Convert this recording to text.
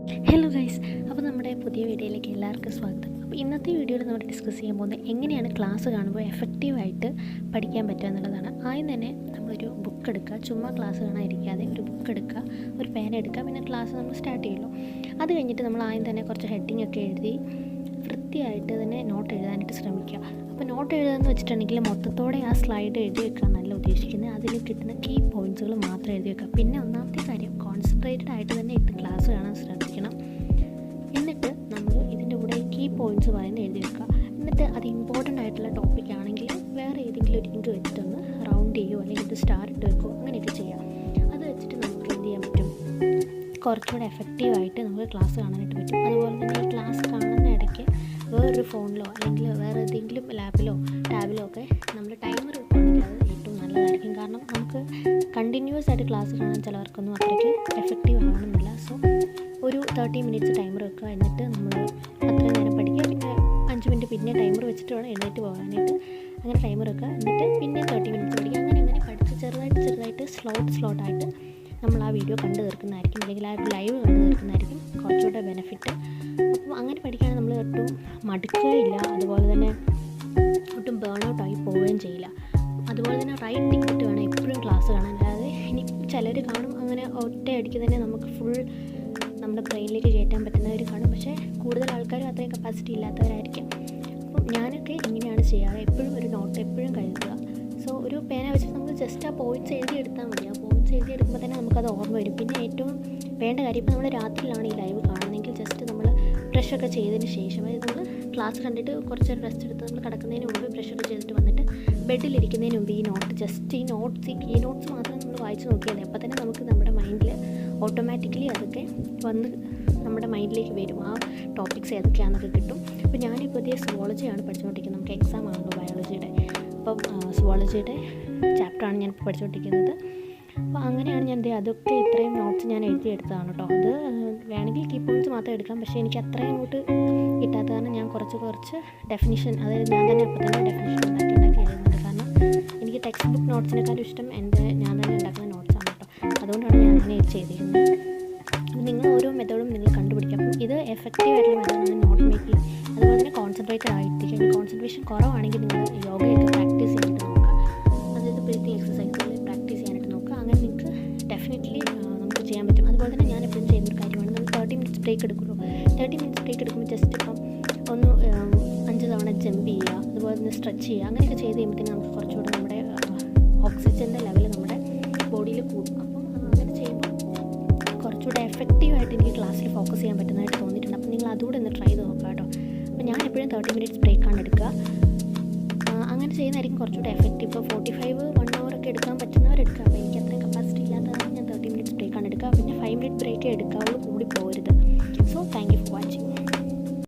Hello guys, അപ്പോൾ നമ്മുടെ പുതിയ വീഡിയോയിലേക്ക് എല്ലാവർക്കും സ്വാഗതം. അപ്പോൾ ഇന്നത്തെ വീഡിയോയിൽ നമ്മൾ ഡിസ്കസ് ചെയ്യാൻ പോകുന്നത് എങ്ങനെയാണ് ക്ലാസ് കാണുമ്പോൾ എഫക്റ്റീവായിട്ട് പഠിക്കാൻ പറ്റുക എന്നുള്ളതാണ്. ആദ്യം തന്നെ നമ്മളൊരു ബുക്ക് എടുക്കുക, ചുമ്മാ ക്ലാസ് കാണാതിരിക്കാതെ ഒരു ബുക്ക് എടുക്കുക, ഒരു പേന എടുക്കുക, പിന്നെ ക്ലാസ് നമ്മൾ സ്റ്റാർട്ട് ചെയ്യുള്ളൂ. അത് കഴിഞ്ഞിട്ട് നമ്മൾ ആദ്യം തന്നെ കുറച്ച് ഹെഡിങ് ഒക്കെ എഴുതി വൃത്തിയായിട്ട് തന്നെ നോട്ട് എഴുതാനായിട്ട് ശ്രമിക്കുക. അപ്പോൾ നോട്ട് എഴുതാമെന്ന് വെച്ചിട്ടുണ്ടെങ്കിൽ മൊത്തത്തോടെ ആ സ്ലൈഡ് എഴുതി വെക്കാൻ നല്ല ഉദ്ദേശിക്കുന്നത്, അതിൽ കിട്ടുന്ന കീ പോയിൻറ്റ്സുകൾ മാത്രം എഴുതി വെക്കുക. പിന്നെ ഒന്നാമത്തെ കാര്യം, കോൺസെൻട്രേറ്റഡ് ആയിട്ട് തന്നെ ഇട്ട് ക്ലാസ് കാണാൻ ശ്രദ്ധിക്കണം. എന്നിട്ട് നമ്മൾ ഇതിൻ്റെ കൂടെ കീ പോയിൻറ്റ്സ് പറയുന്നത് എഴുതി വെക്കുക. എന്നിട്ട് അത് ഇമ്പോർട്ടൻ്റ് ആയിട്ടുള്ള ടോപ്പിക് ആണെങ്കിൽ വേറെ ഏതെങ്കിലും ഒരു ഇങ്ക് വെച്ചിട്ടൊന്ന് റൗണ്ട് ചെയ്യുമോ അല്ലെങ്കിൽ ഒരു സ്റ്റാർ ഇട്ട് വെക്കുമോ, അങ്ങനെയൊക്കെ ചെയ്യാം. അത് വെച്ചിട്ട് നമുക്ക് എന്ത് ചെയ്യാൻ പറ്റും, കുറച്ചുകൂടെ എഫക്റ്റീവായിട്ട് നമുക്ക് ക്ലാസ് കാണാനായിട്ട് പറ്റും. അതുപോലെ തന്നെ ഈ ക്ലാസ് കാണുന്ന ഇടയ്ക്ക് വേറൊരു ഫോണിലോ അല്ലെങ്കിൽ വേറെ ഏതെങ്കിലും ലാപ്പിലോ ടാബിലോ ഒക്കെ നമ്മൾ ടൈമർ വെക്കുകയാണെങ്കിൽ അത് ഏറ്റവും നല്ലതായിരിക്കും. കാരണം നമുക്ക് കണ്ടിന്യൂസ് ആയിട്ട് ക്ലാസ് കാണാൻ ചിലവർക്കൊന്നും അത്രയ്ക്ക് എഫക്റ്റീവ് ആവണമെന്നില്ല. സോ ഒരു 30 മിനിറ്റ്സ് ടൈമർ വെക്കുക. എന്നിട്ട് നമ്മൾ അത്രയും നേരം പഠിക്കുക, പിന്നെ 5 മിനിറ്റ് പിന്നെ ടൈമർ വെച്ചിട്ട് വേണം എഴുന്നേറ്റ് പോകാനായിട്ട്. അങ്ങനെ ടൈമർ വെക്കുക, എന്നിട്ട് പിന്നെ 30 മിനിറ്റ്സ് പഠിക്കുക. അങ്ങനെ പഠിച്ച് ചെറുതായിട്ട് സ്ലോട്ടായിട്ട് നമ്മൾ ആ വീഡിയോ കണ്ടു തീർക്കുന്നതായിരിക്കും, അല്ലെങ്കിൽ ആ ലൈവ് കണ്ടു തീർക്കുന്നതായിരിക്കും കുറച്ചുകൂടെ ബെനിഫിറ്റ്. അപ്പം അങ്ങനെ പഠിക്കുകയാണെങ്കിൽ നമ്മൾ ഒട്ടും മടുക്കുകയില്ല, അതുപോലെ തന്നെ ഒട്ടും ബേൺ ഔട്ടായി പോവുകയും ചെയ്യില്ല. അതുപോലെ തന്നെ റൈറ്റ് ടിക്കറ്റ് വേണം എപ്പോഴും ക്ലാസ് കാണാൻ. അല്ലാതെ ഇനി ചിലർ കാണും അങ്ങനെ ഒറ്റയടിക്ക് തന്നെ നമുക്ക് ഫുൾ നമ്മുടെ ബ്രെയിനിലേക്ക് കയറ്റാൻ പറ്റുന്നവർ കാണും, പക്ഷേ കൂടുതൽ ആൾക്കാരും അത്രയും കപ്പാസിറ്റി ഇല്ലാത്തവരായിരിക്കും. അപ്പം ഞാനൊക്കെ ഇങ്ങനെയാണ് ചെയ്യാറ്, എപ്പോഴും ഒരു നോട്ട് എപ്പോഴും കരുതുക. സോ ഒരു പേന വെച്ചിട്ട് നമുക്ക് ജസ്റ്റ് ആ പോയിൻറ്റ്സ് എഴുതിയെടുത്താൽ മതി. ആ പോയിൻറ്റ്സ് എഴുതിയെടുക്കുമ്പോൾ തന്നെ നമുക്കത് ഓർമ്മ വരും. പിന്നെ ഏറ്റവും വേണ്ട കാര്യം, ഇപ്പോൾ നമ്മൾ രാത്രിയിലാണ് ഈ ലൈവ് കാണുന്നതെങ്കിൽ ജസ്റ്റ് നമ്മൾ ബ്രഷൊക്കെ ചെയ്തതിന് ശേഷം, അതായത് നമ്മൾ ക്ലാസ് കണ്ടിട്ട് കുറച്ച് റെസ്റ്റ് എടുത്ത് നമ്മൾ കിടക്കുന്നതിന് മുമ്പ് ബ്രഷൊക്കെ ചെയ്തിട്ട് വന്നിട്ട് ബെഡിലിരിക്കുന്നതിന് മുമ്പ് ഈ നോട്ട് ജസ്റ്റ് ഈ നോട്ട്സ് മാത്രം നമ്മൾ വായിച്ച് നോക്കിയാൽ അപ്പോൾ തന്നെ നമുക്ക് നമ്മുടെ മൈൻഡിൽ ഓട്ടോമാറ്റിക്കലി അതൊക്കെ വന്ന് നമ്മുടെ മൈൻഡിലേക്ക് വരും. ആ ടോപ്പിക്സ് ഏതൊക്കെയാണെന്നൊക്കെ കിട്ടും. അപ്പോൾ ഞാനീ പുതിയ സുവോളജിയാണ് പഠിച്ചുകൊണ്ടിരിക്കുന്നത്. നമുക്ക് എക്സാം ആണല്ലോ ബയോളജിയുടെ. അപ്പം സുവോളജിയുടെ ചാപ്റ്ററാണ് ഞാൻ ഇപ്പോൾ പഠിച്ചുകൊണ്ടിരിക്കുന്നത്. അപ്പോൾ അങ്ങനെയാണ് ഞാൻ അതൊക്കെ ഇത്രയും നോട്ട്സ് ഞാൻ എഴുതിയെടുത്തതാണ് കേട്ടോ. അത് വേണമെങ്കിൽ കീ പോയിൻറ്റ്സ് മാത്രം എടുക്കാം, പക്ഷേ എനിക്ക് അത്രയും അങ്ങോട്ട് കിട്ടാത്ത കാരണം ഞാൻ കുറച്ച് ഡെഫിനിഷൻ, അതായത് ഞാൻ തന്നെ അപ്പോൾ തന്നെ ഡെഫിനിഷൻ ഉണ്ടാക്കി എഴുതുന്നുണ്ട്. കാരണം എനിക്ക് ടെക്സ്റ്റ് ബുക്ക് നോട്ട്സിനേക്കാളും ഇഷ്ടം ഞാൻ തന്നെ ഉണ്ടാക്കുന്ന നോട്ട്സാണ് കേട്ടോ. അതുകൊണ്ടാണ് ഞാൻ അങ്ങനെ ചെയ്തിരിക്കുന്നത്. അപ്പോൾ നിങ്ങൾ ഓരോ മെത്തേഡും നിങ്ങൾ കണ്ടുപിടിക്കുക. അപ്പം ഇത് എഫക്റ്റീവ് ആയിട്ടുള്ള മെത്തേഡാണ് നോട്ട് മേക്കിംഗ്. അതുപോലെ തന്നെ കോൺസെൻട്രേറ്റഡ് ആയിരിക്കും. കോൺസെൻട്രേഷൻ കുറവാണെങ്കിൽ നിങ്ങൾ യോഗയൊക്കെ പ്രാക്ടീസ് ചെയ്യാനായിട്ട് നോക്കുക, അതായത് ബ്രീത്തിങ് എക്സസൈസുകൾ പ്രാക്ടീസ് ചെയ്യാനായിട്ട് നോക്കുക. അങ്ങനെ നിങ്ങൾക്ക് ഡെഫിനറ്റ്ലി നമുക്ക് ചെയ്യാൻ പറ്റും. അതുപോലെ തന്നെ ഞാൻ എപ്പോഴും ചെയ്യുന്നൊരു കാര്യമാണ്, നമ്മൾ 30 മിനിറ്റ്സ് ബ്രേക്ക് എടുക്കുള്ളൂ. 30 മിനിറ്റ്സ് ബ്രേക്ക് എടുക്കുമ്പോൾ ജസ്റ്റ് ഇപ്പം ഒന്ന് 5 തവണ ജമ്പ് ചെയ്യുക, അതുപോലെ തന്നെ സ്ട്രെച്ച് ചെയ്യുക. അങ്ങനെയൊക്കെ ചെയ്ത് കഴിയുമ്പോഴത്തേക്കും നമുക്ക് കുറച്ചുകൂടെ നമ്മുടെ ഓക്സിജൻ്റെ ലെവൽ നമ്മുടെ ബോഡിയിൽ കൂടും. അപ്പം അങ്ങനെ ചെയ്യുമ്പോൾ കുറച്ചുകൂടെ എഫക്റ്റീവായിട്ട് എനിക്ക് ക്ലാസ്സിൽ ഫോക്കസ് ചെയ്യാൻ പറ്റുന്നതായിട്ട് തോന്നിയിട്ടുണ്ട്. അപ്പോൾ നിങ്ങൾ അതുകൂടെ ഒന്ന് ട്രൈ ചെയ്ത് നോക്കുക കേട്ടോ. അപ്പോൾ ഞാൻ എപ്പോഴും 30 മിനിറ്റ്സ് ബ്രേക്കാണ് എടുക്കുക. അങ്ങനെ ചെയ്യുന്നതായിരിക്കും കുറച്ചുകൂടെ എഫക്റ്റീവ്. ഇപ്പോൾ 45 1 hour എടുക്കാൻ പറ്റുന്നവരെടുക്കുക. അപ്പോൾ എനിക്ക് അത്രയും കപ്പാസിറ്റി ഇല്ലാത്തതാണ് ഞാൻ 30 മിനിറ്റ്സ് ബ്രേക്കാണ് എടുക്കുക. പിന്നെ 5 മിനിറ്റ് ബ്രേക്കേ എടുക്കാവുള്ളൂ.